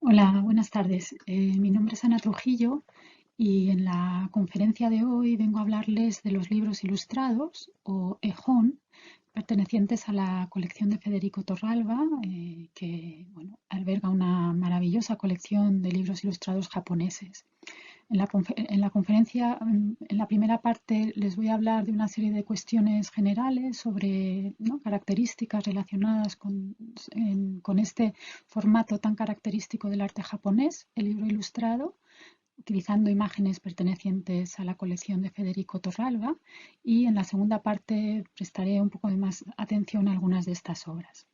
Hola, buenas tardes. Mi nombre es Ana Trujillo y en la conferencia de hoy vengo a hablarles de los libros ilustrados o EJON, pertenecientes a la colección de Federico Torralba, que alberga una maravillosa colección de libros ilustrados japoneses. En la conferencia, en la primera parte, les voy a hablar de una serie de cuestiones generales sobre, ¿no?, características relacionadas con este formato tan característico del arte japonés, el libro ilustrado, utilizando imágenes pertenecientes a la colección de Federico Torralba, y en la segunda parte prestaré un poco de más atención a algunas de estas obras.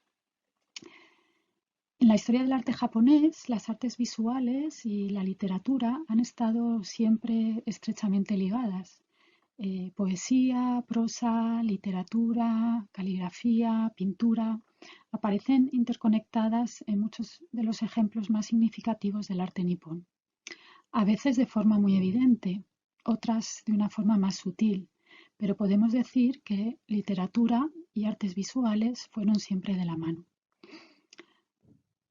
En la historia del arte japonés, las artes visuales y la literatura han estado siempre estrechamente ligadas. Poesía, prosa, literatura, caligrafía, pintura, aparecen interconectadas en muchos de los ejemplos más significativos del arte nipón. A veces de forma muy evidente, otras de una forma más sutil, pero podemos decir que literatura y artes visuales fueron siempre de la mano.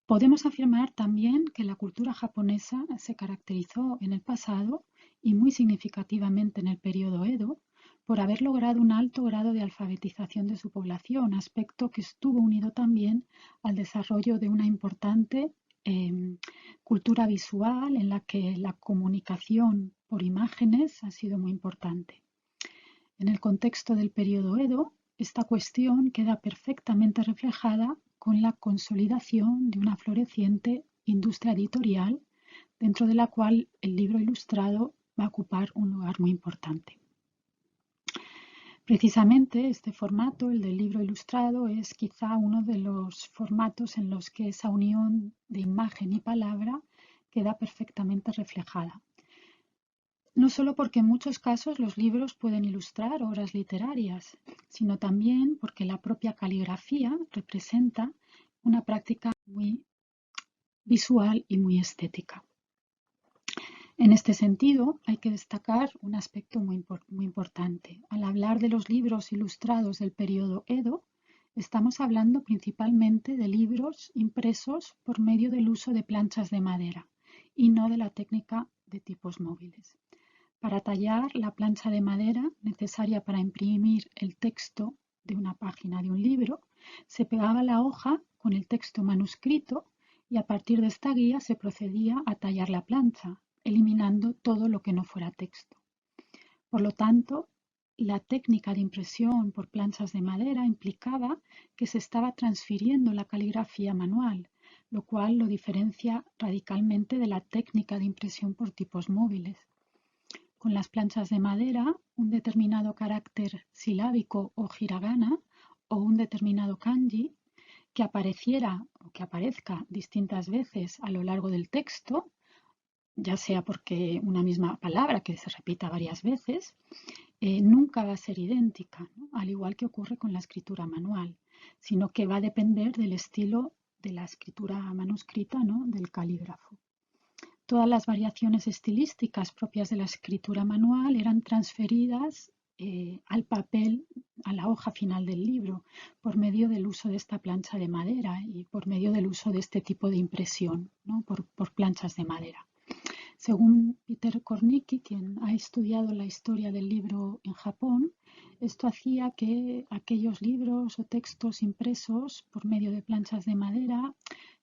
Podemos afirmar también que la cultura japonesa se caracterizó en el pasado y muy significativamente en el periodo Edo por haber logrado un alto grado de alfabetización de su población, aspecto que estuvo unido también al desarrollo de una importante cultura visual en la que la comunicación por imágenes ha sido muy importante. En el contexto del periodo Edo, esta cuestión queda perfectamente reflejada con la consolidación de una floreciente industria editorial, dentro de la cual el libro ilustrado va a ocupar un lugar muy importante. Precisamente este formato, el del libro ilustrado, es quizá uno de los formatos en los que esa unión de imagen y palabra queda perfectamente reflejada. No solo porque en muchos casos los libros pueden ilustrar obras literarias, sino también porque la propia caligrafía representa una práctica muy visual y muy estética. En este sentido, hay que destacar un aspecto muy importante. Al hablar de los libros ilustrados del periodo Edo, estamos hablando principalmente de libros impresos por medio del uso de planchas de madera y no de la técnica de tipos móviles. Para tallar la plancha de madera necesaria para imprimir el texto de una página de un libro, se pegaba la hoja con el texto manuscrito y a partir de esta guía se procedía a tallar la plancha, eliminando todo lo que no fuera texto. Por lo tanto, la técnica de impresión por planchas de madera implicaba que se estaba transfiriendo la caligrafía manual, lo cual lo diferencia radicalmente de la técnica de impresión por tipos móviles. Con las planchas de madera, un determinado carácter silábico o hiragana o un determinado kanji que apareciera o que aparezca distintas veces a lo largo del texto, ya sea porque una misma palabra que se repita varias veces, nunca va a ser idéntica, ¿no?, al igual que ocurre con la escritura manual, sino que va a depender del estilo de la escritura manuscrita, ¿no?, del calígrafo. Todas las variaciones estilísticas propias de la escritura manual eran transferidas al papel, a la hoja final del libro, por medio del uso de esta plancha de madera y por medio del uso de este tipo de impresión, ¿no?, por planchas de madera. Según Peter Kornicki, quien ha estudiado la historia del libro en Japón, esto hacía que aquellos libros o textos impresos por medio de planchas de madera,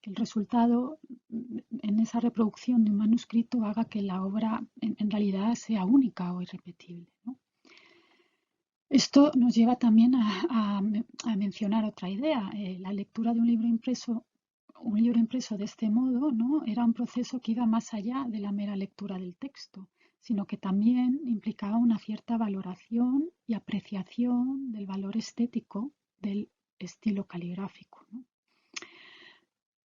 que el resultado en esa reproducción de un manuscrito haga que la obra en realidad sea única o irrepetible, ¿no? Esto nos lleva también a mencionar otra idea. La lectura de un libro impreso de este modo, ¿no?, era un proceso que iba más allá de la mera lectura del texto, sino que también implicaba una cierta valoración y apreciación del valor estético del estilo caligráfico, ¿no?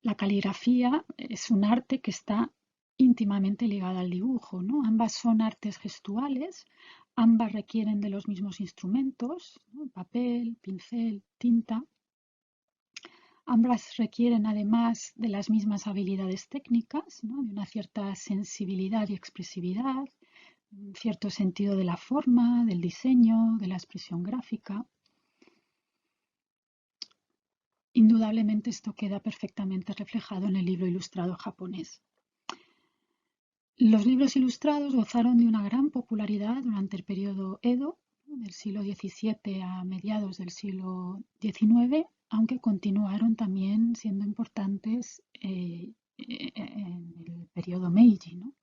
La caligrafía es un arte que está íntimamente ligada al dibujo, ¿no? Ambas son artes gestuales, ambas requieren de los mismos instrumentos, ¿no?, papel, pincel, tinta. Ambas requieren además de las mismas habilidades técnicas, ¿no?, de una cierta sensibilidad y expresividad, un cierto sentido de la forma, del diseño, de la expresión gráfica. Indudablemente esto queda perfectamente reflejado en el libro ilustrado japonés. Los libros ilustrados gozaron de una gran popularidad durante el periodo Edo, del siglo XVII a mediados del siglo XIX, aunque continuaron también siendo importantes en el periodo Meiji, ¿no?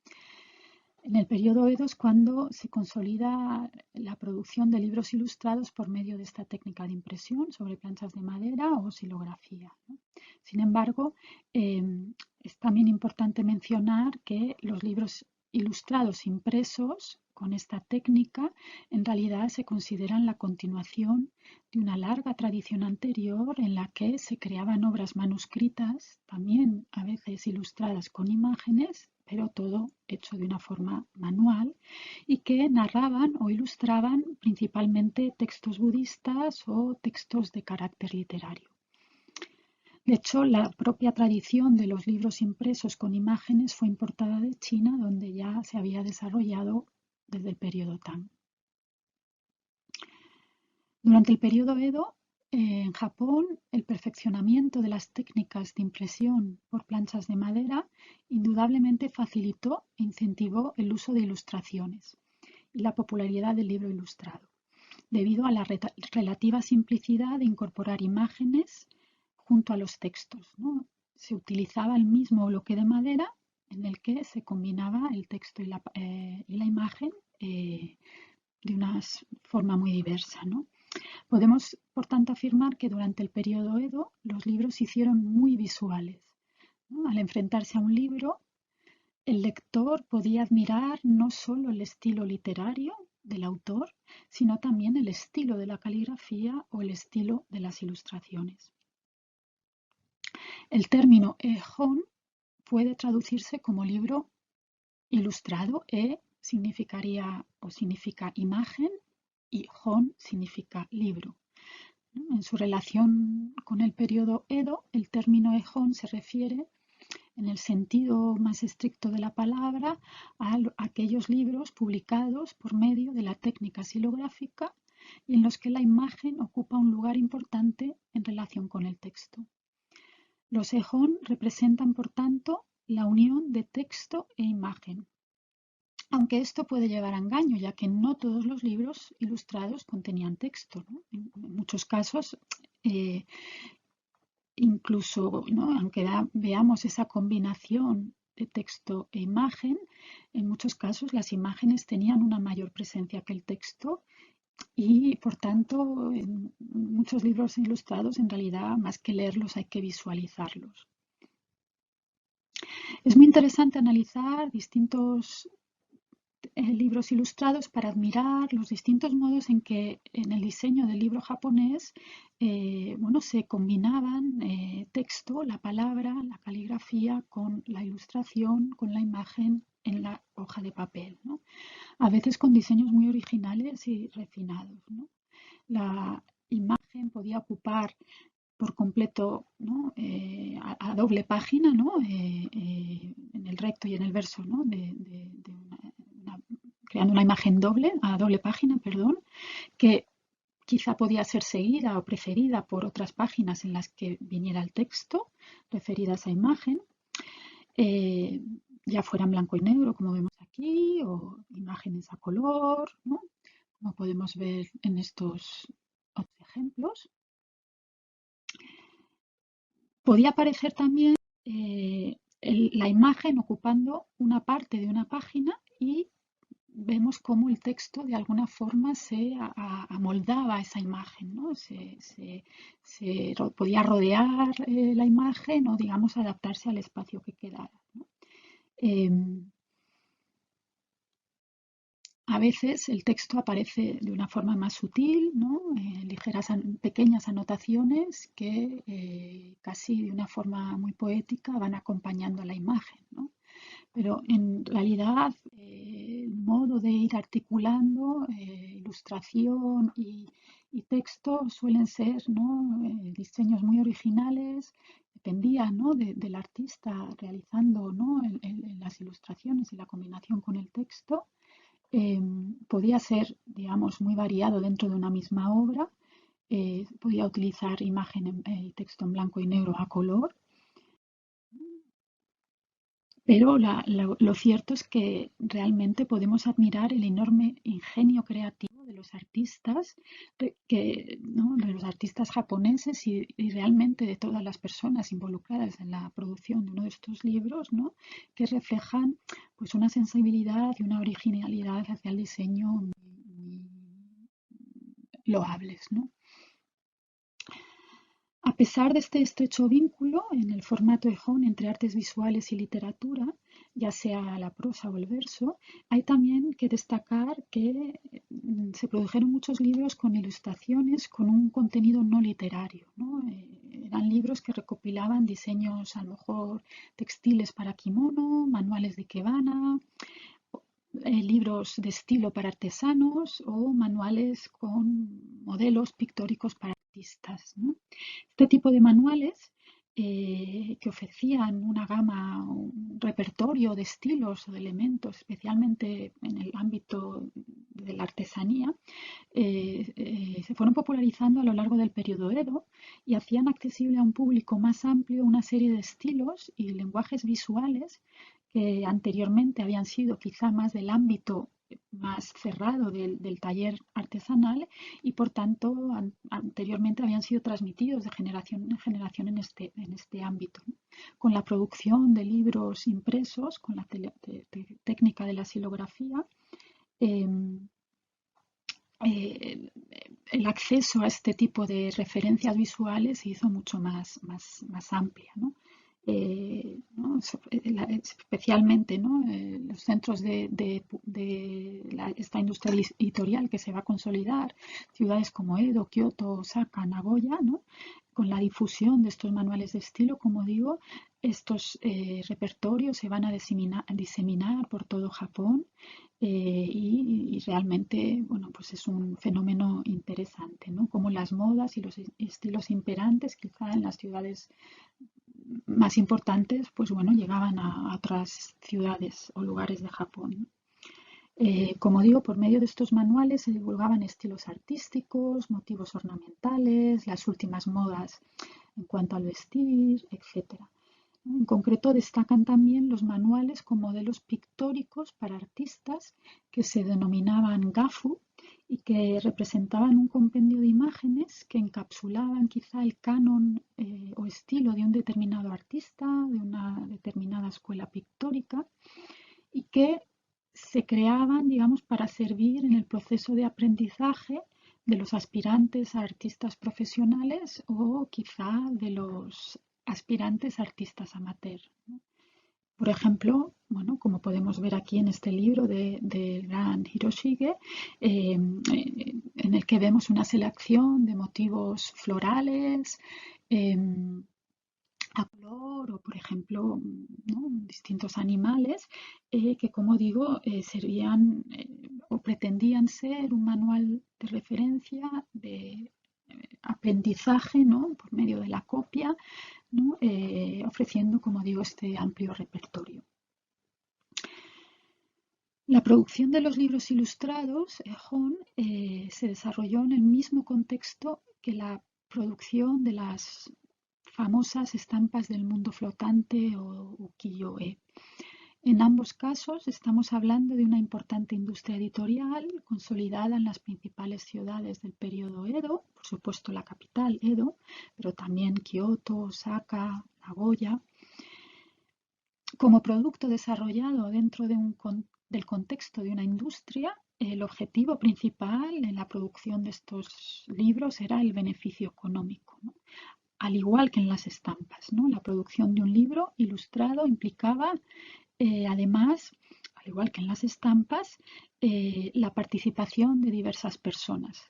En el periodo Edo es cuando se consolida la producción de libros ilustrados por medio de esta técnica de impresión sobre planchas de madera o silografía, ¿no? Sin embargo, es también importante mencionar que los libros ilustrados impresos con esta técnica en realidad se consideran la continuación de una larga tradición anterior en la que se creaban obras manuscritas, también a veces ilustradas con imágenes, pero todo hecho de una forma manual, y que narraban o ilustraban principalmente textos budistas o textos de carácter literario. De hecho, la propia tradición de los libros impresos con imágenes fue importada de China, donde ya se había desarrollado desde el periodo Tang. Durante el periodo Edo, en Japón, el perfeccionamiento de las técnicas de impresión por planchas de madera indudablemente facilitó e incentivó el uso de ilustraciones y la popularidad del libro ilustrado, debido a la relativa simplicidad de incorporar imágenes junto a los textos, ¿no? Se utilizaba el mismo bloque de madera en el que se combinaba el texto y la imagen de una forma muy diversa, ¿no? Podemos, por tanto, afirmar que durante el periodo Edo los libros se hicieron muy visuales, ¿no? Al enfrentarse a un libro, el lector podía admirar no solo el estilo literario del autor, sino también el estilo de la caligrafía o el estilo de las ilustraciones. El término e-hon puede traducirse como libro ilustrado. Significaría o significa imagen y hon significa libro. En su relación con el periodo Edo, el término e-hon se refiere, en el sentido más estricto de la palabra, a aquellos libros publicados por medio de la técnica silográfica y en los que la imagen ocupa un lugar importante en relación con el texto. Los e-hon representan, por tanto, la unión de texto e imagen, aunque esto puede llevar a engaño, ya que no todos los libros ilustrados contenían texto, ¿no? En muchos casos, incluso, ¿no? Aunque veamos esa combinación de texto e imagen, en muchos casos las imágenes tenían una mayor presencia que el texto y, por tanto, en muchos libros ilustrados, en realidad, más que leerlos, hay que visualizarlos. Es muy interesante analizar distintos libros ilustrados para admirar los distintos modos en que en el diseño del libro japonés bueno, se combinaban texto, la palabra, la caligrafía con la ilustración, con la imagen en la hoja de papel, ¿no? A veces con diseños muy originales y refinados, ¿no? La imagen podía ocupar por completo, ¿no? A doble página, ¿no? En el recto y en el verso, ¿no? Creando una imagen doble, a doble página, perdón, que quizá podía ser seguida o preferida por otras páginas en las que viniera el texto referido a esa imagen, ya fuera en blanco y negro, como vemos aquí, o imágenes a color, ¿no? Como podemos ver en estos otros ejemplos. Podía aparecer también la imagen ocupando una parte de una página y vemos cómo el texto de alguna forma se amoldaba a esa imagen, ¿no? Podía rodear la imagen o, digamos, adaptarse al espacio que quedara, ¿no? A veces el texto aparece de una forma más sutil, ¿no? Ligeras, pequeñas anotaciones que casi de una forma muy poética van acompañando a la imagen, ¿no? Pero en realidad el modo de ir articulando ilustración y texto suelen ser, ¿no? Diseños muy originales, dependía, ¿no? del artista realizando, ¿no? las ilustraciones y la combinación con el texto. Podía ser, digamos, muy variado dentro de una misma obra podía utilizar imagen y texto en blanco y negro a color. Pero lo cierto es que realmente podemos admirar el enorme ingenio creativo de los artistas, ¿no? De los artistas japoneses y realmente de todas las personas involucradas en la producción de uno de estos libros, ¿no? Que reflejan pues, una sensibilidad y una originalidad hacia el diseño muy loables, ¿no? A pesar de este estrecho vínculo en el formato Ejón entre artes visuales y literatura, ya sea la prosa o el verso, hay también que destacar que se produjeron muchos libros con ilustraciones con un contenido no literario, ¿no? Eran libros que recopilaban diseños a lo mejor textiles para kimono, manuales de ikebana, libros de estilo para artesanos o manuales con modelos pictóricos para artistas, ¿no? Este tipo de manuales que ofrecían una gama, un repertorio de estilos o de elementos, especialmente en el ámbito de la artesanía, se fueron popularizando a lo largo del periodo Edo y hacían accesible a un público más amplio una serie de estilos y lenguajes visuales que anteriormente habían sido quizá más del ámbito más cerrado del taller artesanal y por tanto anteriormente habían sido transmitidos de generación en generación en este ámbito, ¿no? Con la producción de libros impresos, con la técnica de la silografía, eh, eh, el acceso a este tipo de referencias visuales se hizo mucho más amplia, ¿no? ¿No? Especialmente, ¿no? Los centros esta industria editorial que se va a consolidar, ciudades como Edo, Kioto, Osaka, Nagoya, ¿no? Con la difusión de estos manuales de estilo, como digo, estos repertorios se van a diseminar por todo Japón y realmente, bueno, pues es un fenómeno interesante, ¿no? Como las modas y los estilos imperantes, quizá en las ciudades más importantes, pues bueno, llegaban a otras ciudades o lugares de Japón, ¿no? Como digo, por medio de estos manuales se divulgaban estilos artísticos, motivos ornamentales, las últimas modas en cuanto al vestir, etcétera. En concreto, destacan también los manuales con modelos pictóricos para artistas que se denominaban gafu y que representaban un compendio de imágenes que encapsulaban quizá el canon o estilo de un determinado artista, de una determinada escuela pictórica y que se creaban, digamos, para servir en el proceso de aprendizaje de los aspirantes a artistas profesionales o quizá de los aspirantes a artistas amateur, ¿no? Por ejemplo, bueno, como podemos ver aquí en este libro de gran Hiroshige, en el que vemos una selección de motivos florales, eh, a color o, por ejemplo, ¿no? Distintos animales que, como digo, servían o pretendían ser un manual de referencia de aprendizaje, ¿no? Por medio de la copia, ¿no? Ofreciendo, como digo, este amplio repertorio. La producción de los libros ilustrados, Ejón, se desarrolló en el mismo contexto que la producción de las famosas estampas del mundo flotante o ukiyo-e. En ambos casos estamos hablando de una importante industria editorial consolidada en las principales ciudades del periodo Edo, por supuesto la capital Edo, pero también Kioto, Osaka, Nagoya. Como producto desarrollado dentro del contexto de una industria, el objetivo principal en la producción de estos libros era el beneficio económico, ¿no? Al igual que en las estampas, ¿no? La producción de un libro ilustrado implicaba, además, al igual que en las estampas, la participación de diversas personas,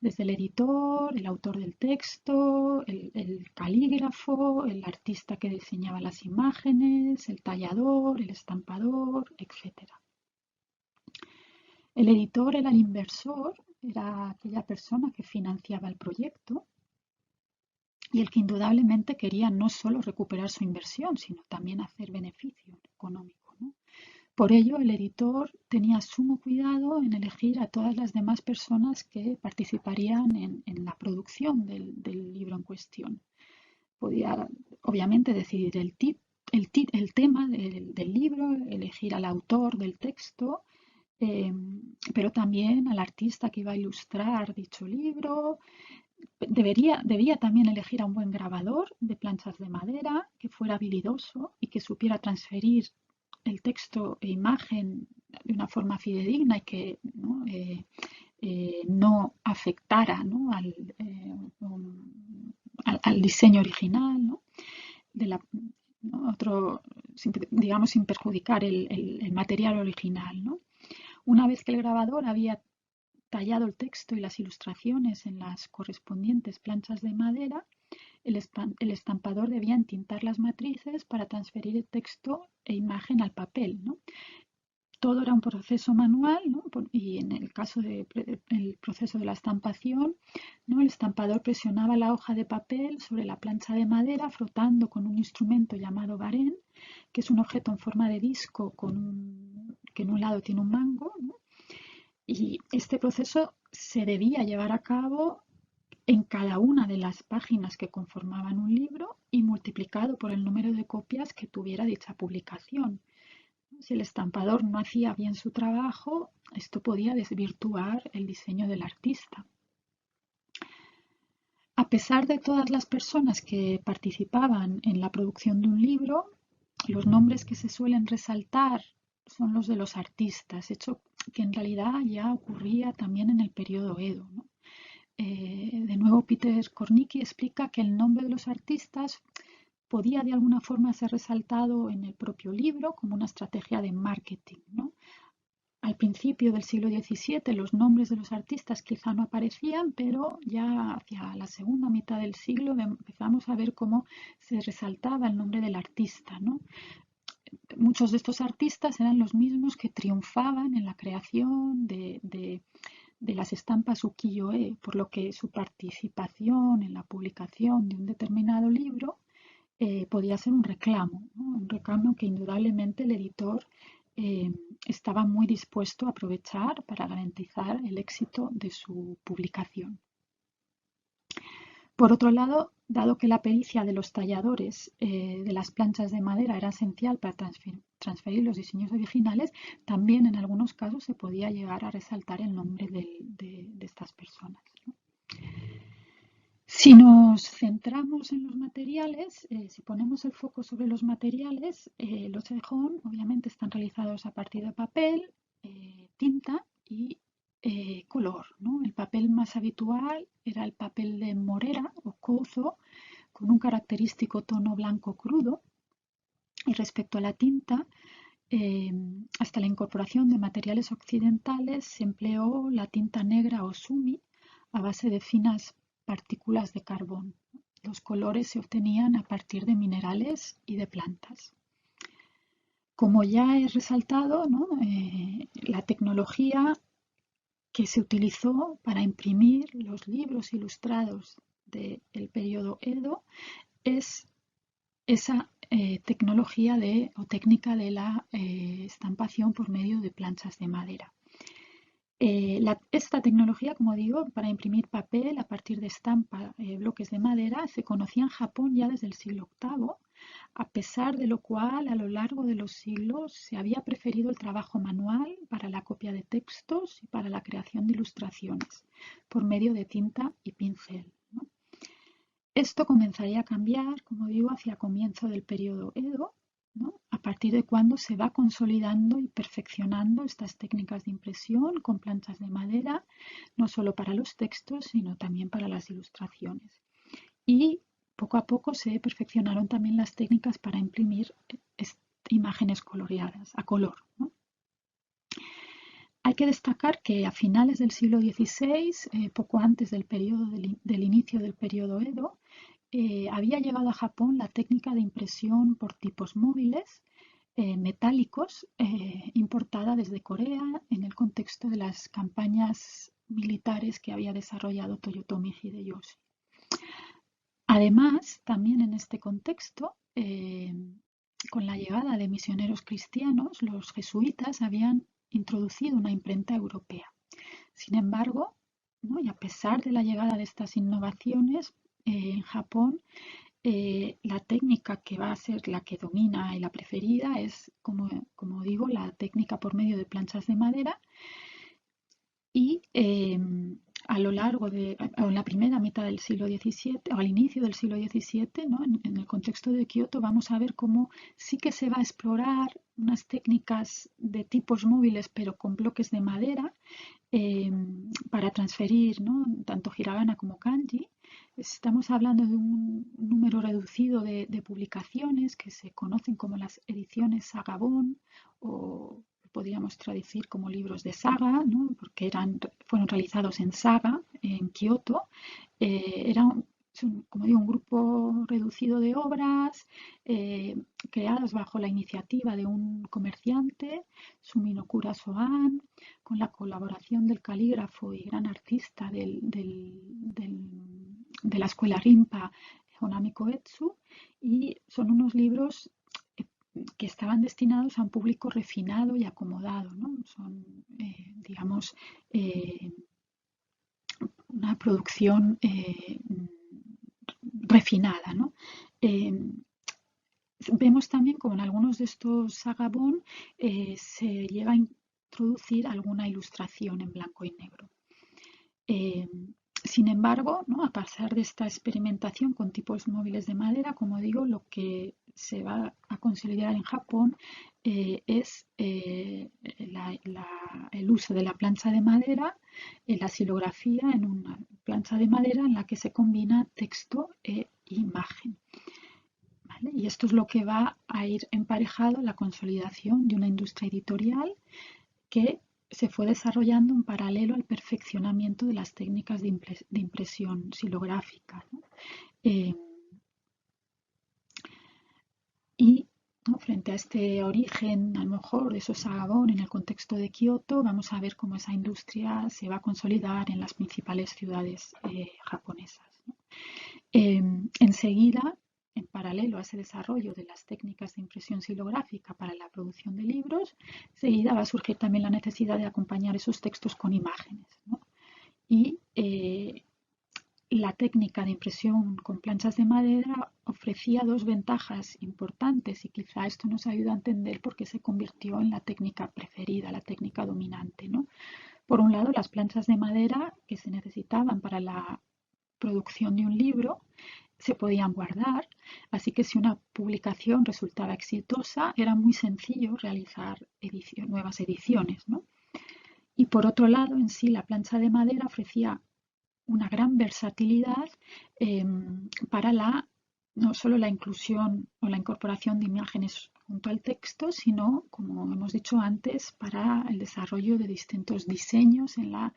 desde el editor, el autor del texto, el calígrafo, el artista que diseñaba las imágenes, el tallador, el estampador, etc. El editor era el inversor, era aquella persona que financiaba el proyecto y el que indudablemente quería no solo recuperar su inversión, sino también hacer beneficio económico, ¿no? Por ello, el editor tenía sumo cuidado en elegir a todas las demás personas que participarían en la producción del libro en cuestión. Podía, obviamente, decidir el tema del libro, elegir al autor del texto, pero también al artista que iba a ilustrar dicho libro. Debía también elegir a un buen grabador de planchas de madera que fuera habilidoso y que supiera transferir el texto e imagen de una forma fidedigna y que no afectara, ¿no? al diseño original, ¿no? ¿no? Digamos, sin perjudicar el material original, ¿no? Una vez que el grabador había tallado el texto y las ilustraciones en las correspondientes planchas de madera, el estampador debía entintar las matrices para transferir el texto e imagen al papel, ¿no? Todo era un proceso manual, ¿no? Y en el caso del proceso de la estampación, ¿no? El estampador presionaba la hoja de papel sobre la plancha de madera frotando con un instrumento llamado barén, que es un objeto en forma de disco que en un lado tiene un mango, ¿no? Y este proceso se debía llevar a cabo en cada una de las páginas que conformaban un libro y multiplicado por el número de copias que tuviera dicha publicación. Si el estampador no hacía bien su trabajo, esto podía desvirtuar el diseño del artista. A pesar de todas las personas que participaban en la producción de un libro, los nombres que se suelen resaltar son los de los artistas, hecho que en realidad ya ocurría también en el periodo Edo, ¿no? De nuevo, Peter Kornicki explica que el nombre de los artistas podía de alguna forma ser resaltado en el propio libro como una estrategia de marketing, ¿no? Al principio del siglo XVII los nombres de los artistas quizá no aparecían, pero ya hacia la segunda mitad del siglo empezamos a ver cómo se resaltaba el nombre del artista, ¿no? Muchos de estos artistas eran los mismos que triunfaban en la creación de las estampas ukiyo-e, por lo que su participación en la publicación de un determinado libro podía ser un reclamo, ¿no? Un reclamo que indudablemente el editor estaba muy dispuesto a aprovechar para garantizar el éxito de su publicación. Por otro lado, dado que la pericia de los talladores de las planchas de madera era esencial para transferir los diseños originales, también en algunos casos se podía llegar a resaltar el nombre de estas personas, ¿no? Si nos centramos en los materiales, si ponemos el foco sobre los materiales, los cejón obviamente están realizados a partir de papel, tinta y color, ¿no? El papel más habitual era el papel de morera o couzo con un característico tono blanco crudo. Y respecto a la tinta, hasta la incorporación de materiales occidentales se empleó la tinta negra o sumi a base de finas partículas de carbón. Los colores se obtenían a partir de minerales y de plantas. Como ya he resaltado, ¿no? La tecnología que se utilizó para imprimir los libros ilustrados del periodo Edo es esa tecnología o técnica de la estampación por medio de planchas de madera. Esta tecnología, como digo, para imprimir papel a partir de bloques de madera, se conocía en Japón ya desde el siglo VIII, a pesar de lo cual a lo largo de los siglos se había preferido el trabajo manual para la copia de textos y para la creación de ilustraciones por medio de tinta y pincel, ¿no? Esto comenzaría a cambiar, como digo, hacia comienzo del periodo Edo, ¿no? A partir de cuando se va consolidando y perfeccionando estas técnicas de impresión con planchas de madera, no solo para los textos, sino también para las ilustraciones. Y poco a poco se perfeccionaron también las técnicas para imprimir imágenes coloreadas, a color, ¿no? Hay que destacar que a finales del siglo XVI, poco antes del inicio del periodo Edo, había llegado a Japón la técnica de impresión por tipos móviles metálicos importada desde Corea en el contexto de las campañas militares que había desarrollado Toyotomi Hideyoshi. Además, también en este contexto, con la llegada de misioneros cristianos, los jesuitas habían introducido una imprenta europea. Sin embargo, ¿no? Y a pesar de la llegada de estas innovaciones, en Japón la técnica que va a ser la que domina y la preferida es, como digo, la técnica por medio de planchas de madera y a lo largo o en la primera mitad del siglo XVII o al inicio del siglo XVII, ¿no? En el contexto de Kioto, vamos a ver cómo sí que se va a explorar unas técnicas de tipos móviles, pero con bloques de madera, para transferir, ¿no? Tanto hiragana como kanji. Estamos hablando de un número reducido de publicaciones que se conocen como las ediciones Sagabón, o podríamos traducir como libros de saga, ¿no? Porque fueron realizados en Saga, en Kioto. Son, como digo, un grupo reducido de obras creadas bajo la iniciativa de un comerciante, Suminokura Soan, con la colaboración del calígrafo y gran artista de la escuela Rimpa, Honami Koetsu, y son unos libros que estaban destinados a un público refinado y acomodado, ¿no? Son, digamos, una producción refinada, ¿no? Vemos también como en algunos de estos sagabón se llega a introducir alguna ilustración en blanco y negro. Sin embargo, ¿no? A pesar de esta experimentación con tipos móviles de madera, como digo, lo que se va a consolidar en Japón es el uso de la plancha de madera, la silografía en una plancha de madera en la que se combina texto e imagen. ¿Vale? Y esto es lo que va a ir emparejado la consolidación de una industria editorial que se fue desarrollando en paralelo al perfeccionamiento de las técnicas de impresión silográfica, ¿no? Y ¿no? Frente a este origen, a lo mejor, de esos sagabón en el contexto de Kioto, vamos a ver cómo esa industria se va a consolidar en las principales ciudades japonesas, ¿no? Enseguida, en paralelo a ese desarrollo de las técnicas de impresión silográfica para la producción de libros, enseguida va a surgir también la necesidad de acompañar esos textos con imágenes, ¿no? Y la técnica de impresión con planchas de madera ofrecía dos ventajas importantes y quizá esto nos ayuda a entender por qué se convirtió en la técnica preferida, la técnica dominante, ¿no? Por un lado, las planchas de madera que se necesitaban para la producción de un libro se podían guardar, así que si una publicación resultaba exitosa, era muy sencillo realizar nuevas ediciones, ¿no? Y por otro lado, en sí, la plancha de madera ofrecía una gran versatilidad para no solo la inclusión o la incorporación de imágenes junto al texto, sino, como hemos dicho antes, para el desarrollo de distintos diseños en la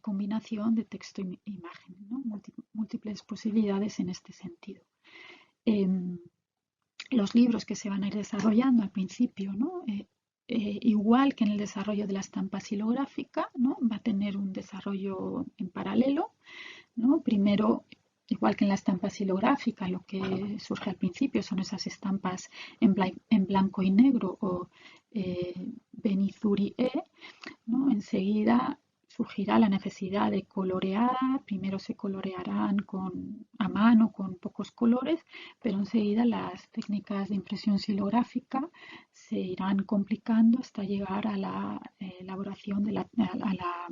combinación de texto e imagen, ¿no? Múltiples posibilidades en este sentido. Los libros que se van a ir desarrollando al principio, ¿no? Igual que en el desarrollo de la estampa silográfica, ¿no? Va a tener un desarrollo en paralelo, ¿no? Primero, igual que en la estampa silográfica, lo que surge al principio son esas estampas en blanco y negro o Benizuri-e, ¿no? Enseguida surgirá la necesidad de colorear, primero se colorearán a mano con pocos colores, pero enseguida las técnicas de impresión silográfica se irán complicando hasta llegar a la elaboración a la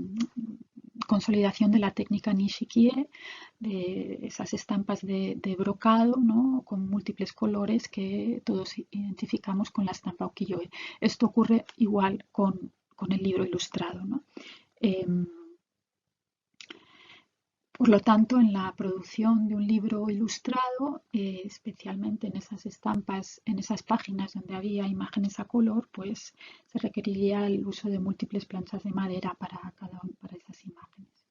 consolidación de la técnica Nishikie, de esas estampas de brocado, ¿no? Con múltiples colores que todos identificamos con la estampa ukiyo-e. Esto ocurre igual con el libro ilustrado, ¿no? Por lo tanto, en la producción de un libro ilustrado, especialmente en esas estampas, en esas páginas donde había imágenes a color, pues se requeriría el uso de múltiples planchas de madera para esas imágenes.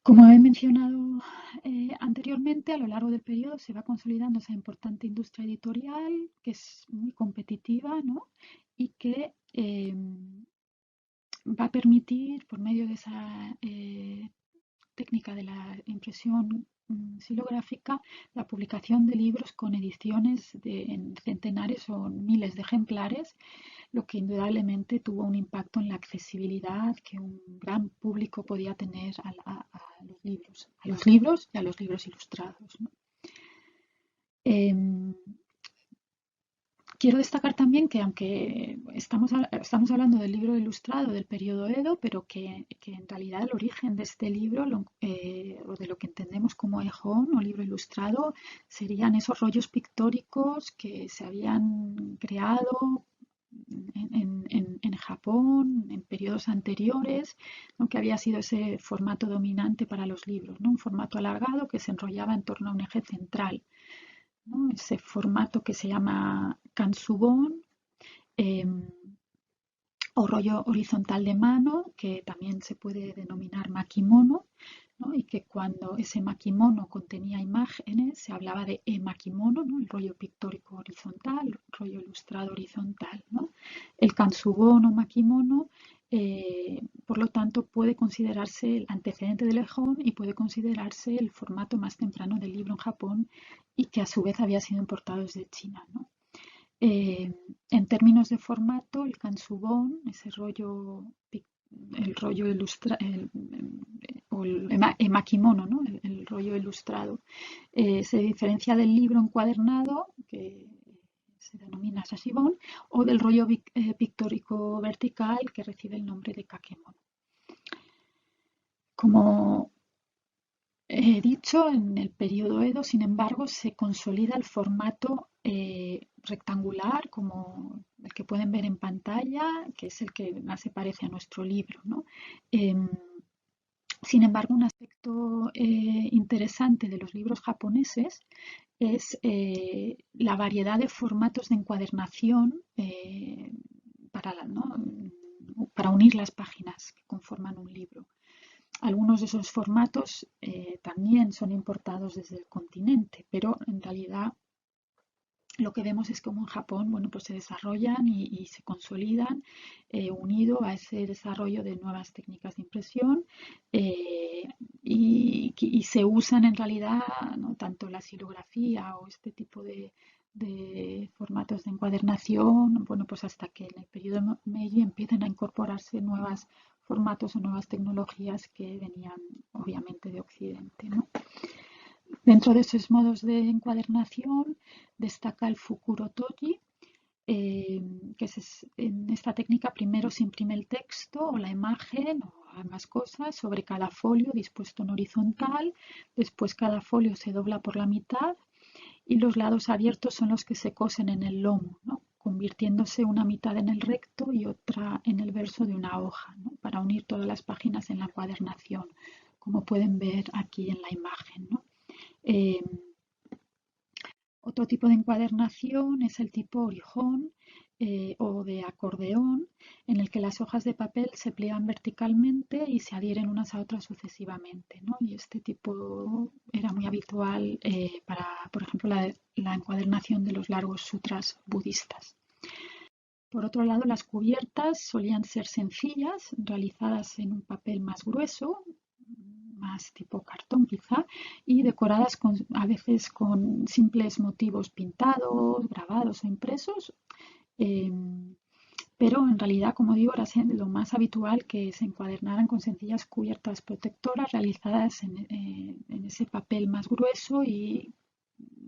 Como he mencionado anteriormente, a lo largo del periodo se va consolidando esa importante industria editorial que es muy competitiva, ¿no? Y que va a permitir, por medio de esa técnica de la impresión xilográfica la publicación de libros con ediciones en centenares o miles de ejemplares, lo que indudablemente tuvo un impacto en la accesibilidad que un gran público podía tener a los libros y a los libros ilustrados, ¿no? Quiero destacar también que aunque estamos hablando del libro ilustrado del periodo Edo, pero que en realidad el origen de este libro, o de lo que entendemos como ejón o libro ilustrado, serían esos rollos pictóricos que se habían creado en Japón en periodos anteriores, ¿no? Que había sido ese formato dominante para los libros, ¿no? Un formato alargado que se enrollaba en torno a un eje central, ¿no? Ese formato que se llama Kansubon, o rollo horizontal de mano, que también se puede denominar makimono, ¿no? Y que cuando ese makimono contenía imágenes se hablaba de e-makimono, ¿no? El rollo pictórico horizontal, el rollo ilustrado horizontal, ¿no? El kansubon o makimono, por lo tanto, puede considerarse el antecedente del ejón y puede considerarse el formato más temprano del libro en Japón y que a su vez había sido importado desde China, ¿no? En términos de formato, el kansubon, ese rollo, el rollo o el emakimono, ¿no? El rollo ilustrado, se diferencia del libro encuadernado, que se denomina sashibon, o del rollo pictórico vertical, que recibe el nombre de kakemon. Como he dicho, en el periodo Edo, sin embargo, se consolida el formato rectangular, como el que pueden ver en pantalla, que es el que más se parece a nuestro libro, ¿no? Sin embargo, un aspecto interesante de los libros japoneses es la variedad de formatos de encuadernación para unir las páginas que conforman un libro. Algunos de esos formatos también son importados desde el continente, pero en realidad lo que vemos es cómo en Japón, bueno, pues se desarrollan y se consolidan unido a ese desarrollo de nuevas técnicas de impresión y se usan en realidad, ¿no? Tanto la xilografía o este tipo de formatos de encuadernación, bueno, pues hasta que en el periodo Meiji empiezan a incorporarse nuevos formatos o nuevas tecnologías que venían obviamente de Occidente, ¿no? Dentro de esos modos de encuadernación destaca el Fukuro-toji, que en esta técnica primero se imprime el texto o la imagen o ambas cosas sobre cada folio dispuesto en horizontal, después cada folio se dobla por la mitad y los lados abiertos son los que se cosen en el lomo, ¿no? Convirtiéndose una mitad en el recto y otra en el verso de una hoja, ¿no? Para unir todas las páginas en la encuadernación, como pueden ver aquí en la imagen, ¿no? Eh, Otro tipo de encuadernación es el tipo orijón o de acordeón, en el que las hojas de papel se pliegan verticalmente y se adhieren unas a otras sucesivamente, ¿no? Y este tipo era muy habitual para, por ejemplo, la encuadernación de los largos sutras budistas. Por otro lado, las cubiertas solían ser sencillas, realizadas en un papel más grueso, más tipo cartón quizá, y decoradas a veces con simples motivos pintados, grabados o impresos, eh, pero en realidad, como digo, era lo más habitual que se encuadernaran con sencillas cubiertas protectoras realizadas en ese papel más grueso y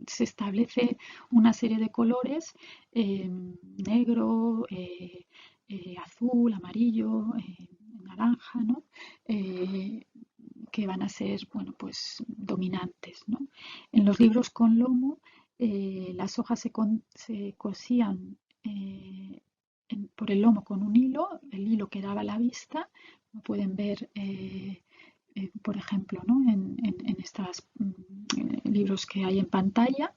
se establece una serie de colores, negro, azul, amarillo, naranja, ¿no? Que van a ser, bueno, pues dominantes, ¿no? En los libros con lomo, las hojas se cosían por el lomo con un hilo, el hilo que daba a la vista, como pueden ver, por ejemplo, ¿no? en estos libros que hay en pantalla,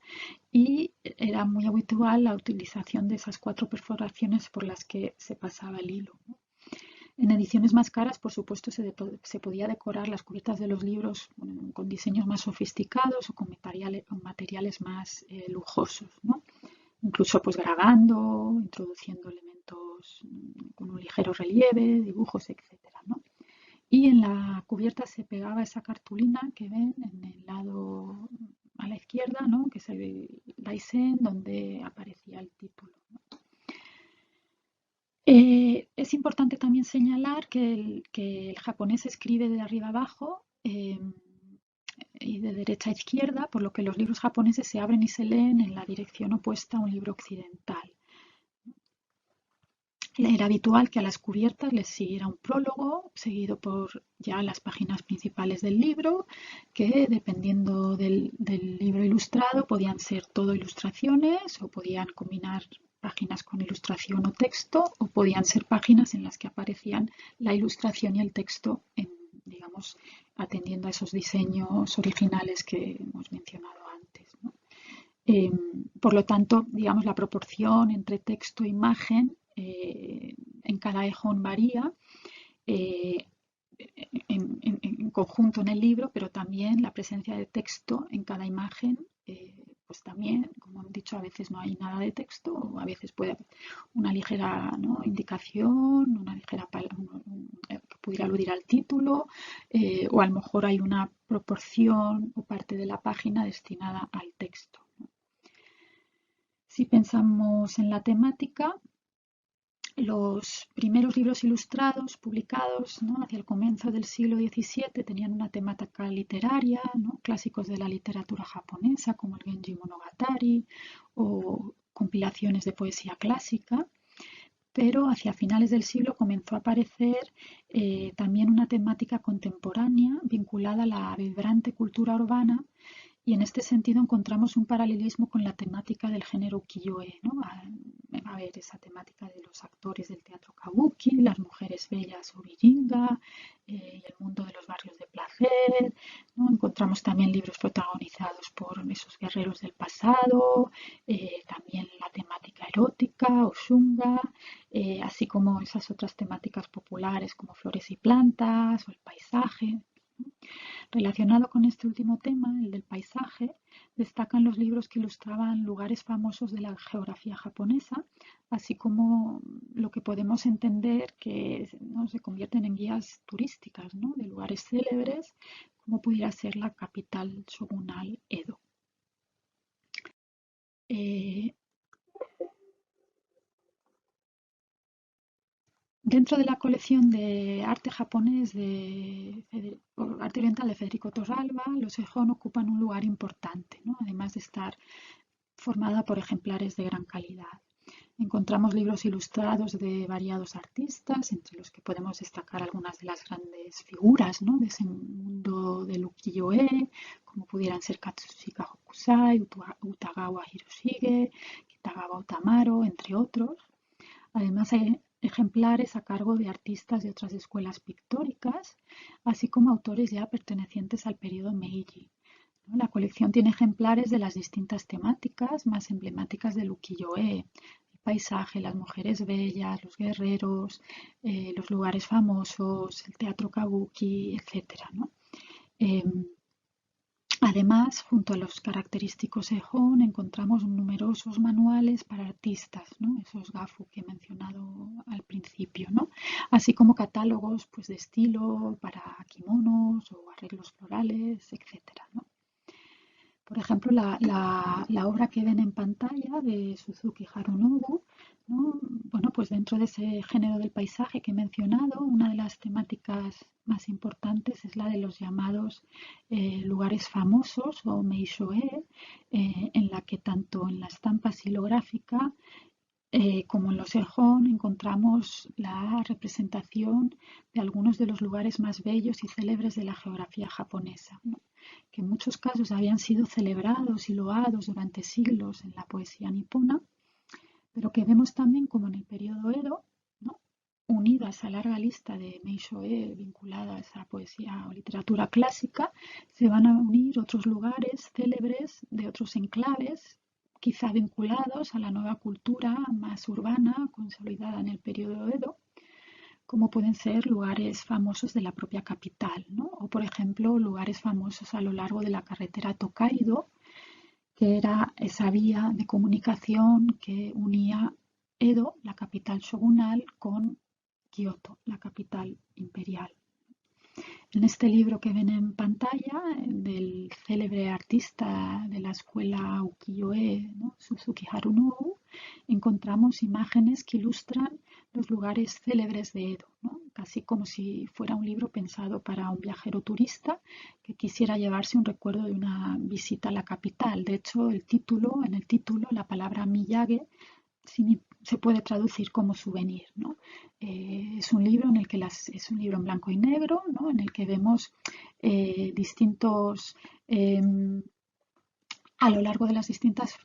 y era muy habitual la utilización de esas 4 perforaciones por las que se pasaba el hilo, ¿no? En ediciones más caras, por supuesto, se podía decorar las cubiertas de los libros con diseños más sofisticados o con materiales más lujosos, ¿no? Incluso pues grabando, introduciendo elementos con un ligero relieve, dibujos, etcétera, ¿no? Y en la cubierta se pegaba esa cartulina que ven en el lado a la izquierda, ¿no? Que es el Daisen, donde aparecía el título. Es importante también señalar que el japonés se escribe de arriba abajo y de derecha a izquierda, por lo que los libros japoneses se abren y se leen en la dirección opuesta a un libro occidental. Era habitual que a las cubiertas les siguiera un prólogo, seguido por ya las páginas principales del libro, que dependiendo del libro ilustrado podían ser todo ilustraciones o podían combinar páginas con ilustración o texto o podían ser páginas en las que aparecían la ilustración y el texto digamos, atendiendo a esos diseños originales que hemos mencionado antes, ¿no? Por lo tanto, digamos, la proporción entre texto e imagen en cada ejón varía en conjunto en el libro, pero también la presencia de texto en cada imagen, pues también, como he dicho, a veces no hay nada de texto, o a veces puede haber una ligera, ¿no?, indicación, una ligera que pudiera aludir al título, o a lo mejor hay una proporción o parte de la página destinada al texto. Si pensamos en la temática, los primeros libros ilustrados publicados, ¿no?, hacia el comienzo del siglo XVII tenían una temática literaria, ¿no?, clásicos de la literatura japonesa como el Genji Monogatari o compilaciones de poesía clásica, pero hacia finales del siglo comenzó a aparecer también una temática contemporánea vinculada a la vibrante cultura urbana. Y en este sentido encontramos un paralelismo con la temática del género ukiyo-e, ¿no? A ver, esa temática de los actores del teatro kabuki, las mujeres bellas o bijinga, y el mundo de los barrios de placer, ¿no? Encontramos también libros protagonizados por esos guerreros del pasado, también la temática erótica o shunga, así como esas otras temáticas populares como flores y plantas o el paisaje. Relacionado con este último tema, el del paisaje, destacan los libros que ilustraban lugares famosos de la geografía japonesa, así como lo que podemos entender que, ¿no?, se convierten en guías turísticas, ¿no?, de lugares célebres, como pudiera ser la capital shogunal Edo. Eh, Dentro de la colección de arte japonés arte oriental de Federico Torralba, los Ehon ocupan un lugar importante, ¿no?, además de estar formada por ejemplares de gran calidad. Encontramos libros ilustrados de variados artistas, entre los que podemos destacar algunas de las grandes figuras, ¿no?, de ese mundo del ukiyo-e, como pudieran ser Katsushika Hokusai, Utagawa Hiroshige, Kitagawa Otamaro, entre otros. Además hay ejemplares a cargo de artistas de otras escuelas pictóricas, así como autores ya pertenecientes al periodo Meiji. La colección tiene ejemplares de las distintas temáticas más emblemáticas del ukiyo-e: el paisaje, las mujeres bellas, los guerreros, los lugares famosos, el teatro kabuki, etc., ¿no? Además, junto a los característicos Ehon, encontramos numerosos manuales para artistas, ¿no?, esos gafu que he mencionado al principio, ¿no?, así como catálogos, pues, de estilo para kimonos o arreglos florales, etcétera, ¿no? Por ejemplo, la obra que ven en pantalla de Suzuki Harunobu, ¿no?, bueno, pues dentro de ese género del paisaje que he mencionado, una de las temáticas más importantes es la de los llamados lugares famosos o meisho-e, en la que tanto en la estampa silográfica como en los Ehon encontramos la representación de algunos de los lugares más bellos y célebres de la geografía japonesa, ¿no?, que en muchos casos habían sido celebrados y loados durante siglos en la poesía nipona, pero que vemos también como en el periodo Edo, ¿no?, unida a esa larga lista de meisho-e vinculadas a poesía o literatura clásica, se van a unir otros lugares célebres de otros enclaves, quizá vinculados a la nueva cultura más urbana consolidada en el periodo Edo, como pueden ser lugares famosos de la propia capital, ¿no?, o por ejemplo lugares famosos a lo largo de la carretera Tokaido, que era esa vía de comunicación que unía Edo, la capital shogunal, con Kioto, la capital imperial. En este libro que ven en pantalla, del célebre artista de la escuela ukiyo-e, ¿no? Suzuki Harunobu, encontramos imágenes que ilustran los lugares célebres de Edo, ¿no? Casi como si fuera un libro pensado para un viajero turista que quisiera llevarse un recuerdo de una visita a la capital. De hecho, en el título, la palabra Miyage se puede traducir como souvenir, ¿no? Es un libro en el que es un libro en blanco y negro, ¿no? En el que vemos distintos a lo largo de las distintas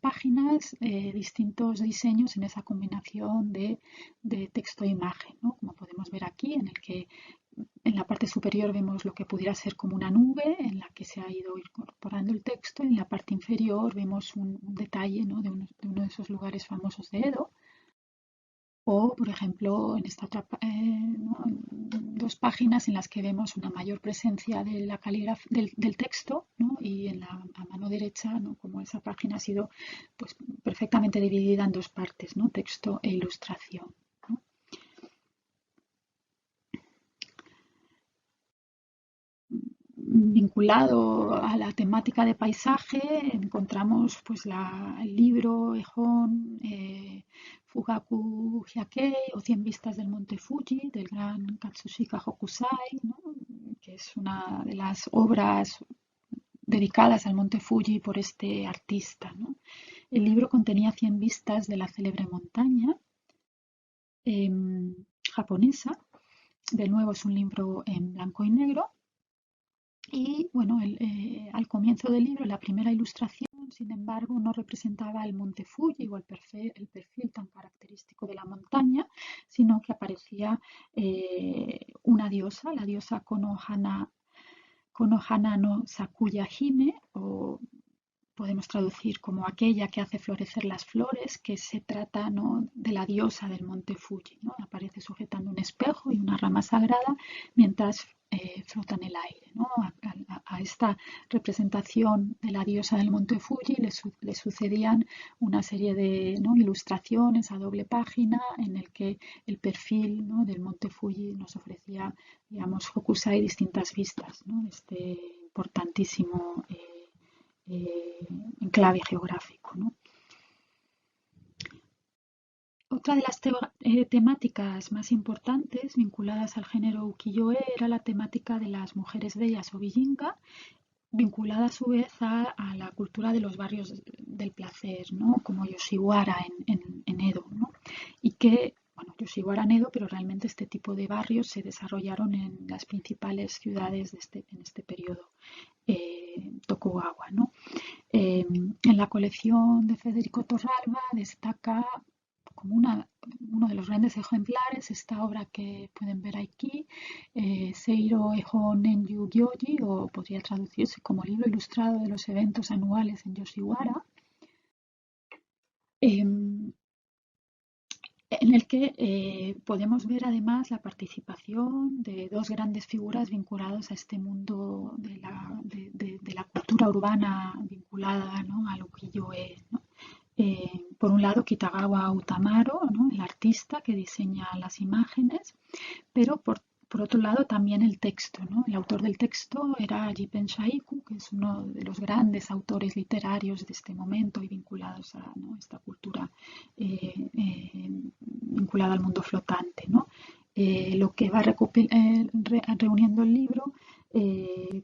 páginas, distintos diseños en esa combinación de texto e imagen, ¿no? Como podemos ver aquí, en el que en la parte superior vemos lo que pudiera ser como una nube en la que se ha ido incorporando el texto. En la parte inferior vemos un detalle, ¿no? de uno de esos lugares famosos de Edo. O, por ejemplo, en esta otra, ¿no? Dos páginas en las que vemos una mayor presencia de la del texto, ¿no? Y en la a mano derecha, ¿no? Como esa página ha sido pues, perfectamente dividida en dos partes, ¿no? Texto e ilustración. ¿No? Vinculado a la temática de paisaje, encontramos pues el libro Ejón Fugaku Hyakei o 100 vistas del monte Fuji del gran Katsushika Hokusai, ¿no? Que es una de las obras dedicadas al monte Fuji por este artista, ¿no? El libro contenía 100 vistas de la célebre montaña japonesa. De nuevo es un libro en blanco y negro. Y bueno, al comienzo del libro, la primera ilustración, sin embargo, no representaba el monte Fuji o el perfil tan característico de la montaña, sino que aparecía una diosa, la diosa Konohana no Sakuya Hime, o podemos traducir como aquella que hace florecer las flores, que se trata, ¿no? de la diosa del monte Fuji, ¿no? Aparece sujetando un espejo y una rama sagrada mientras flota en el aire, ¿no? A esta representación de la diosa del monte Fuji le sucedían una serie de, ¿no? ilustraciones a doble página en el que el perfil, ¿no? del monte Fuji nos ofrecía, digamos, Hokusai distintas vistas, ¿no? de este importantísimo enclave geográfico, ¿no? Otra de las temáticas más importantes vinculadas al género ukiyo-e era la temática de las mujeres bellas o bijinka, vinculada a su vez a la cultura de los barrios del placer, ¿no? Como Yoshiwara en Edo, ¿no? Y que, bueno, Yoshiwara en Edo, pero realmente este tipo de barrios se desarrollaron en las principales ciudades en este periodo Tokugawa, ¿no? En la colección de Federico Torralba destaca como uno de los grandes ejemplares esta obra que pueden ver aquí, Seiro Ejo Nenju Gyoji, o podría traducirse como libro ilustrado de los eventos anuales en Yoshiwara, en el que podemos ver además la participación de dos grandes figuras vinculadas a este mundo de la cultura urbana vinculada, ¿no? al ukiyo-e, ¿no? Por un lado, Kitagawa Utamaro, ¿no? el artista que diseña las imágenes, pero por otro lado también el texto, ¿no? El autor del texto era Jipen Shaiku, que es uno de los grandes autores literarios de este momento y vinculados a, ¿no? esta cultura vinculada al mundo flotante, ¿no? Lo que va reuniendo el libro,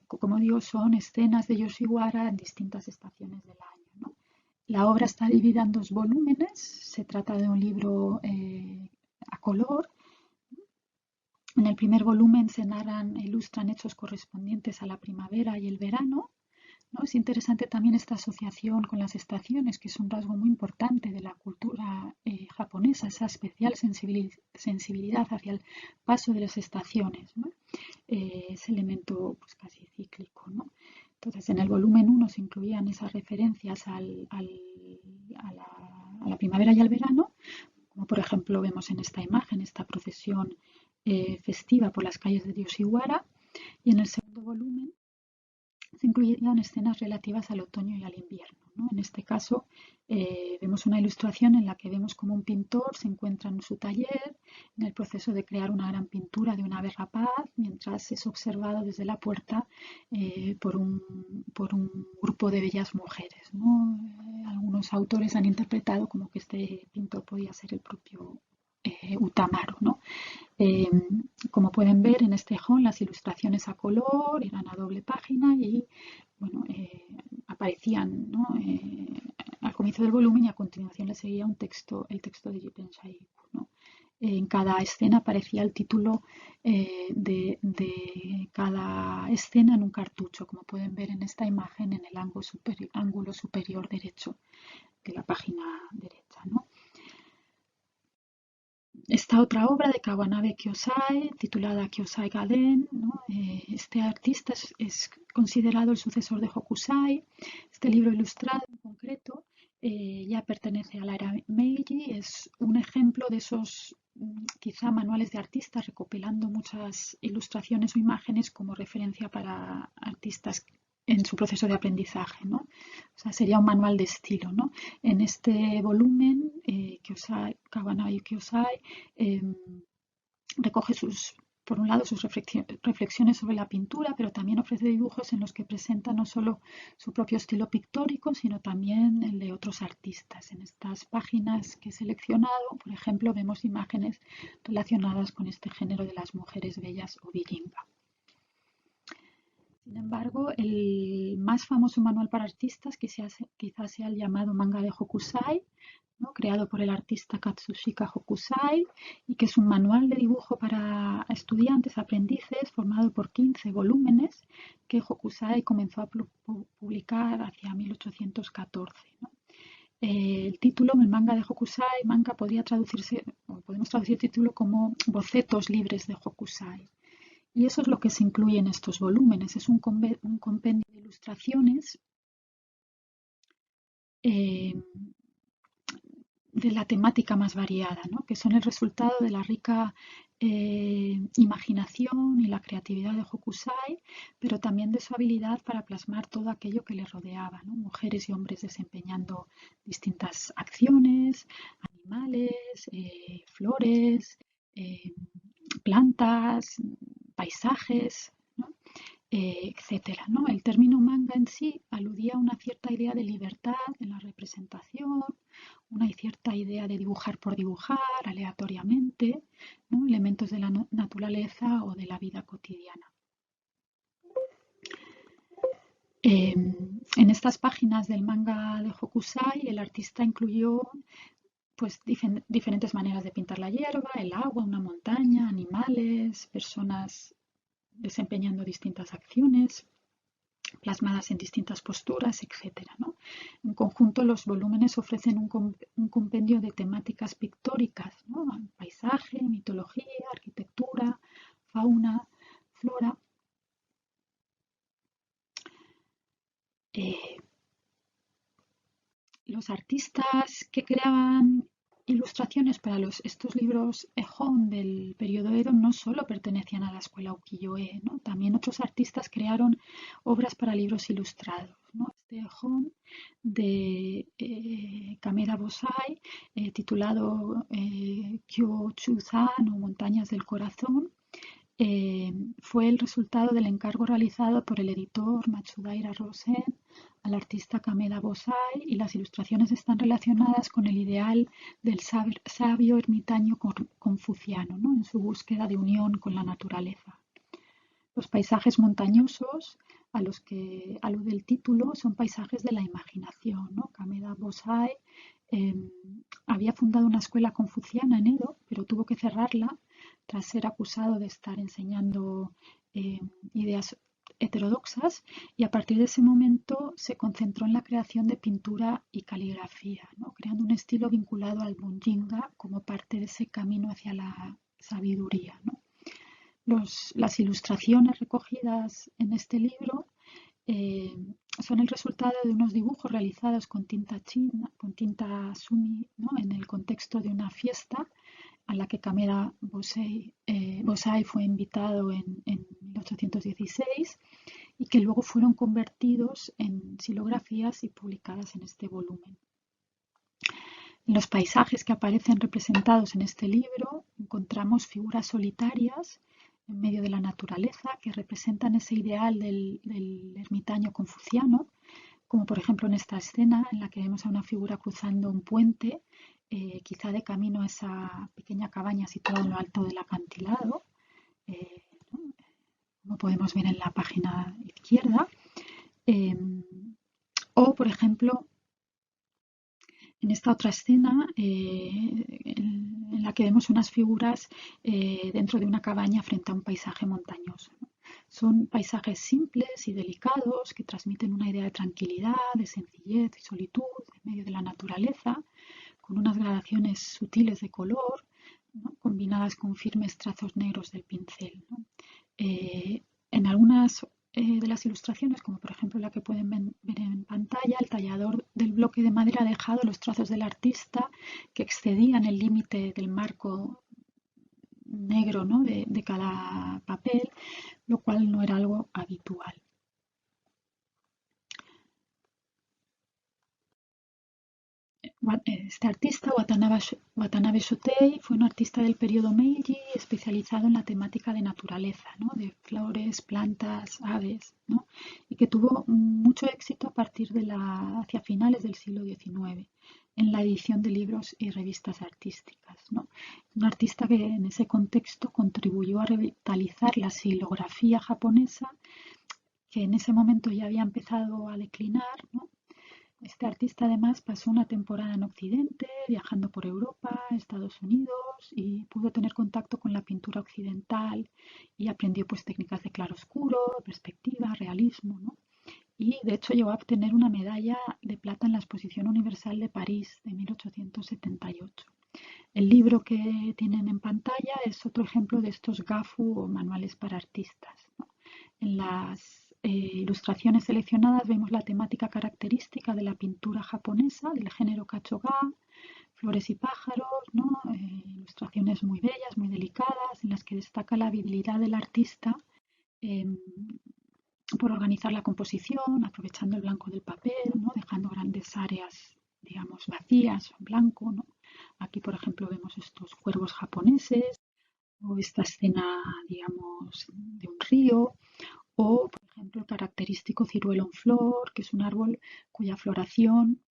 como digo, son escenas de Yoshiwara en distintas estaciones del año, ¿no? La obra está dividida en dos volúmenes. Se trata de un libro a color. En el primer volumen se narran e ilustran hechos correspondientes a la primavera y el verano, ¿no? Es interesante también esta asociación con las estaciones, que es un rasgo muy importante de la cultura japonesa, esa especial sensibilidad hacia el paso de las estaciones, ¿no? Ese elemento pues, casi cíclico, ¿no? Entonces, en el volumen 1 se incluían esas referencias a la primavera y al verano, como por ejemplo vemos en esta imagen, esta procesión festiva por las calles de Yoshiwara. Y en el segundo volumen se incluirían escenas relativas al otoño y al invierno, ¿no? En este caso vemos una ilustración en la que vemos como un pintor se encuentra en su taller en el proceso de crear una gran pintura de un ave rapaz, mientras es observado desde la puerta por un grupo de bellas mujeres, ¿no? Algunos autores han interpretado como que este pintor podía ser el propio Utamaro, ¿no? Eh, como pueden ver en este home, las ilustraciones a color eran a doble página y bueno, aparecían, ¿no? Al comienzo del volumen y a continuación le seguía un texto, el texto de Jipen Shaiku, ¿no? En cada escena aparecía el título de cada escena en un cartucho, como pueden ver en esta imagen en el ángulo superior derecho de la página derecha, ¿no? Esta otra obra de Kawanabe Kyosai, titulada Kyosai Gaden, ¿no? Este artista es considerado el sucesor de Hokusai. Este libro ilustrado en concreto ya pertenece a la era Meiji, es un ejemplo de esos quizá manuales de artistas recopilando muchas ilustraciones o imágenes como referencia para artistas en su proceso de aprendizaje, ¿no? O sea, sería un manual de estilo, ¿no? En este volumen, Kawanabe Kyosai recoge por un lado sus reflexiones sobre la pintura, pero también ofrece dibujos en los que presenta no solo su propio estilo pictórico, sino también el de otros artistas. En estas páginas que he seleccionado, por ejemplo, vemos imágenes relacionadas con este género de las mujeres bellas o viringa. Sin embargo, el más famoso manual para artistas quizás sea el llamado manga de Hokusai, ¿no? Creado por el artista Katsushika Hokusai y que es un manual de dibujo para estudiantes, aprendices, formado por 15 volúmenes que Hokusai comenzó a publicar hacia 1814, ¿no? El título, el manga de Hokusai, manga podría traducirse, o podemos traducir el título como bocetos libres de Hokusai. Y eso es lo que se incluye en estos volúmenes. Es un compendio de ilustraciones de la temática más variada, ¿no? Que son el resultado de la rica imaginación y la creatividad de Hokusai, pero también de su habilidad para plasmar todo aquello que le rodeaba, ¿no? Mujeres y hombres desempeñando distintas acciones, animales, flores, plantas, paisajes, ¿no? Etcétera, ¿no? El término manga en sí aludía a una cierta idea de libertad en la representación, una cierta idea de dibujar por dibujar aleatoriamente, ¿no? Elementos de la naturaleza o de la vida cotidiana. En estas páginas del manga de Hokusai, el artista incluyó pues, diferentes maneras de pintar la hierba, el agua, una montaña, animales, personas desempeñando distintas acciones plasmadas en distintas posturas, etcétera, ¿no? En conjunto, los volúmenes ofrecen un compendio de temáticas pictóricas, ¿no? Paisaje, mitología, arquitectura, fauna, flora. Los artistas que creaban ilustraciones para estos libros Ehon del periodo Edo no solo pertenecían a la escuela ukiyo-e, ¿no? También otros artistas crearon obras para libros ilustrados, ¿no? Este Ehon de Kameda Bosai, titulado Kyo-Chuzan o Montañas del Corazón, fue el resultado del encargo realizado por el editor Matsudaira Rosen al artista Kameda Bosai, y las ilustraciones están relacionadas con el ideal del sabio ermitaño confuciano, ¿no? En su búsqueda de unión con la naturaleza. Los paisajes montañosos a los que alude el título son paisajes de la imaginación, ¿no? Kameda Bosai había fundado una escuela confuciana en Edo, pero tuvo que cerrarla tras ser acusado de estar enseñando ideas heterodoxas, y a partir de ese momento se concentró en la creación de pintura y caligrafía, ¿no? Creando un estilo vinculado al Bunjinga como parte de ese camino hacia la sabiduría, ¿no? Las ilustraciones recogidas en este libro son el resultado de unos dibujos realizados con tinta china, con tinta sumi, ¿no? En el contexto de una fiesta a la que Kameda Bosai fue invitado en 1816, y que luego fueron convertidos en xilografías y publicadas en este volumen. En los paisajes que aparecen representados en este libro encontramos figuras solitarias en medio de la naturaleza que representan ese ideal del ermitaño confuciano, como por ejemplo en esta escena en la que vemos a una figura cruzando un puente, quizá de camino a esa pequeña cabaña situada en lo alto del acantilado, ¿no? Como podemos ver en la página izquierda. O por ejemplo en esta otra escena en la que vemos unas figuras dentro de una cabaña frente a un paisaje montañoso, ¿no? Son paisajes simples y delicados que transmiten una idea de tranquilidad, de sencillez y solitud en medio de la naturaleza, con unas gradaciones sutiles de color, ¿no? Combinadas con firmes trazos negros del pincel, ¿no? En algunas de las ilustraciones, como por ejemplo la que pueden ver en pantalla, el tallador del bloque de madera ha dejado los trazos del artista que excedían el límite del marco negro, ¿no? de cada papel, lo cual no era algo habitual. Este artista, Watanabe Shotei, fue un artista del periodo Meiji especializado en la temática de naturaleza, ¿no? De flores, plantas, aves, ¿no? Y que tuvo mucho éxito a partir de hacia finales del siglo XIX en la edición de libros y revistas artísticas, ¿no? Un artista que en ese contexto contribuyó a revitalizar la xilografía japonesa, que en ese momento ya había empezado a declinar, ¿no? Este artista además pasó una temporada en Occidente, viajando por Europa, Estados Unidos, y pudo tener contacto con la pintura occidental y aprendió pues técnicas de claroscuro, perspectiva, realismo, ¿no? Y de hecho llegó a obtener una medalla de plata en la Exposición Universal de París de 1878. El libro que tienen en pantalla es otro ejemplo de estos gafu o manuales para artistas, ¿no? En las ilustraciones seleccionadas vemos la temática característica de la pintura japonesa del género kachoga, flores y pájaros, ¿no? Ilustraciones muy bellas, muy delicadas, en las que destaca la habilidad del artista eh, por organizar la composición, aprovechando el blanco del papel, ¿no? Dejando grandes áreas, digamos, vacías o en blanco, ¿no? Aquí, por ejemplo, vemos estos cuervos japoneses o esta escena, digamos, de un río, o, por ejemplo, el característico ciruelo en flor, que es un árbol cuya floración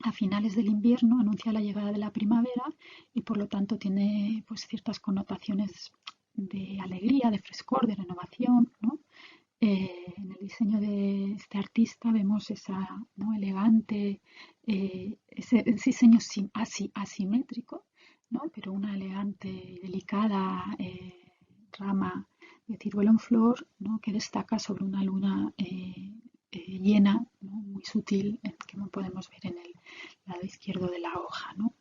a finales del invierno anuncia la llegada de la primavera y por lo tanto tiene pues ciertas connotaciones de alegría, de frescor, de renovación, ¿no? En el diseño de este artista vemos esa, ¿no? elegante, ese diseño asimétrico, ¿no? Pero una elegante y delicada rama de ciruelo en flor, ¿no? que destaca sobre una luna llena, ¿no? muy sutil, que podemos ver en el lado izquierdo de la hoja, ¿no?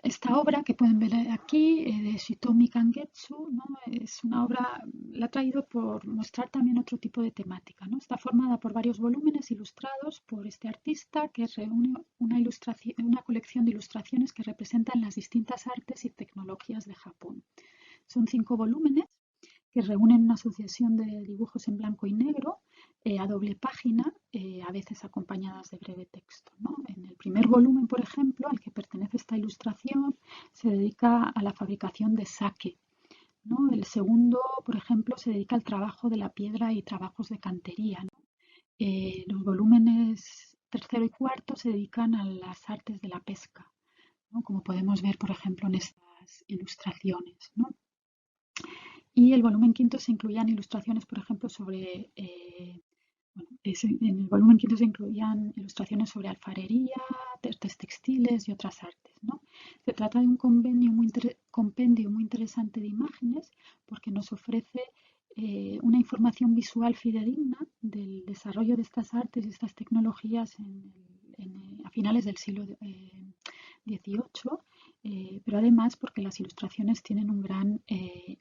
Esta obra que pueden ver aquí, de Shitomi Kangetsu, ¿no? Es una obra, la he traído por mostrar también otro tipo de temática, ¿no? Está formada por varios volúmenes ilustrados por este artista que reúne una colección de ilustraciones que representan las distintas artes y tecnologías de Japón. Son 5 volúmenes que reúnen una sucesión de dibujos en blanco y negro a doble página, a veces acompañadas de breve texto, ¿no? En el primer volumen, por ejemplo, al que pertenece esta ilustración, se dedica a la fabricación de sake, ¿no? El segundo, por ejemplo, se dedica al trabajo de la piedra y trabajos de cantería, ¿no? Los volúmenes tercero y cuarto se dedican a las artes de la pesca, ¿no? Como podemos ver, por ejemplo, en estas ilustraciones, ¿no? Y el volumen quinto se incluían ilustraciones, por ejemplo, sobre, bueno, en el volumen quinto se incluían ilustraciones sobre alfarería, artes textiles y otras artes, ¿no? Se trata de un compendio muy interesante de imágenes porque nos ofrece una información visual fidedigna del desarrollo de estas artes y estas tecnologías a finales del siglo XVIII, pero además porque las ilustraciones tienen un gran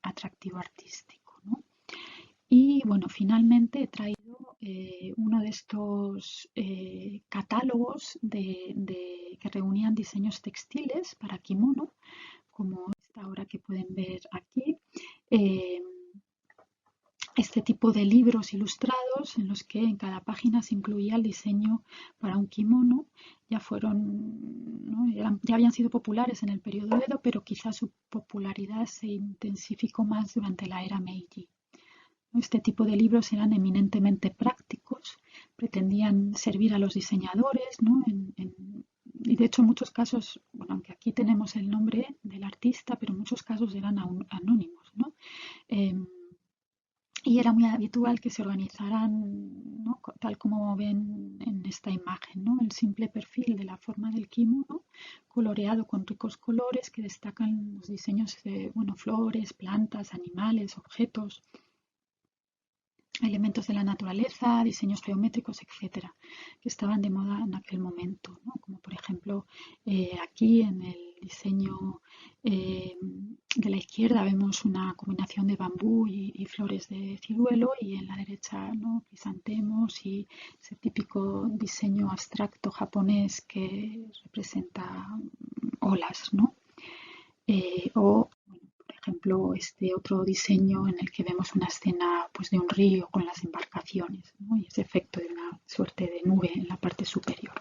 atractivo artístico, ¿no? Y bueno, finalmente he traído uno de estos catálogos que reunían diseños textiles para kimono, como esta obra que pueden ver aquí, este tipo de libros ilustrados en los que en cada página se incluía el diseño para un kimono. Ya fueron, ¿no? ya habían sido populares en el periodo Edo, pero quizás su popularidad se intensificó más durante la era Meiji. Este tipo de libros eran eminentemente prácticos, pretendían servir a los diseñadores, ¿no? Y de hecho en muchos casos, bueno, aunque aquí tenemos el nombre del artista, pero en muchos casos eran anónimos, ¿no? Y era muy habitual que se organizaran, ¿no? Tal como ven en esta imagen, ¿no? El simple perfil de la forma del kimono, coloreado con ricos colores que destacan los diseños de, bueno, flores, plantas, animales, objetos, elementos de la naturaleza, diseños geométricos, etcétera, que estaban de moda en aquel momento, ¿no? Como por ejemplo aquí en el diseño de la izquierda vemos una combinación de bambú y flores de ciruelo, y en la derecha, ¿no? Crisantemos y ese típico diseño abstracto japonés que representa olas, ¿no? O, bueno, por ejemplo, este otro diseño en el que vemos una escena, pues, de un río con las embarcaciones, ¿no? Y ese efecto de una suerte de nube en la parte superior.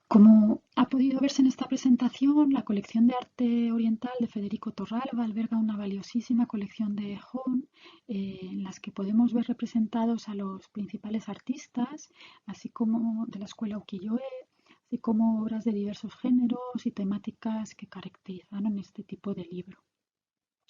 Como ha podido verse en esta presentación, la colección de arte oriental de Federico Torralba alberga una valiosísima colección de Ehon, en las que podemos ver representados a los principales artistas, así como de la escuela ukiyo-e, así como obras de diversos géneros y temáticas que caracterizaron este tipo de libro.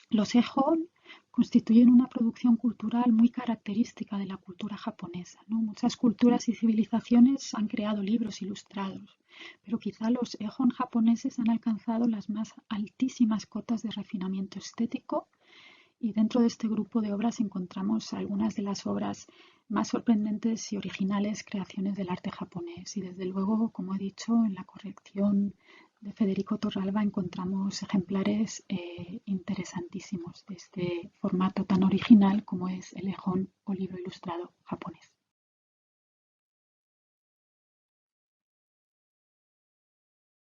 Los Ehon constituyen una producción cultural muy característica de la cultura japonesa, ¿no? Muchas culturas y civilizaciones han creado libros ilustrados, pero quizá los Ehon japoneses han alcanzado las más altísimas cotas de refinamiento estético, y dentro de este grupo de obras encontramos algunas de las obras más sorprendentes y originales creaciones del arte japonés. Y desde luego, como he dicho, en la colección de Federico Torralba encontramos ejemplares interesantísimos de este formato tan original como es el Ehon o libro ilustrado japonés.